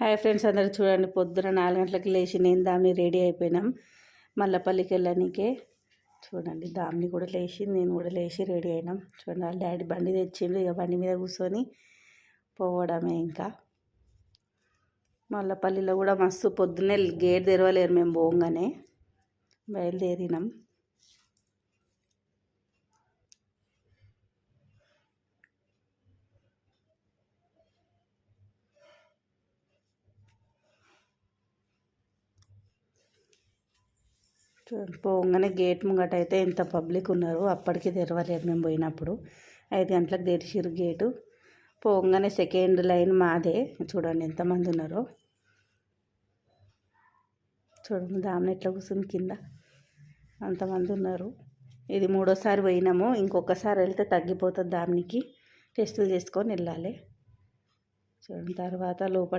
Hi friends, అందరూ చూడండి. పొద్దున 4 గంటలకు లేచి నేను దామిని రెడీ అయిపోయినాం మల్లపల్లికి వెళ్ళడానికే. చూడండి, దామిని కూడా లేచి నేను కూడా లేచి రెడీ అయినాం. చూడండి, వాళ్ళ డాడీ బండి తెచ్చిండు. ఇక బండి మీద కూర్చొని పోవడమే. ఇంకా మల్లపల్లిలో కూడా మస్తు పొద్దున్నే గేట్ తెరవలేరు. మేము పోగానే బయలుదేరినాం. పోగానే గేట్ ముంగట అయితే ఎంత పబ్లిక్ ఉన్నారు. అప్పటికి తెరవలేదు మేము పోయినప్పుడు. 5 గంటలకు తెరిచిరు గేటు. పోగానే సెకండ్ లైన్ మాదే. చూడండి ఎంతమంది ఉన్నారో. చూడండి దామిని ఎట్లా కూర్చుని కింద అంతమంది ఉన్నారు. ఇది 3వ సారి పోయినాము. ఇంకొకసారి వెళ్తే తగ్గిపోతుంది. దామినికి టెస్టులు చేసుకొని వెళ్ళాలి. చూడండి తర్వాత లోపల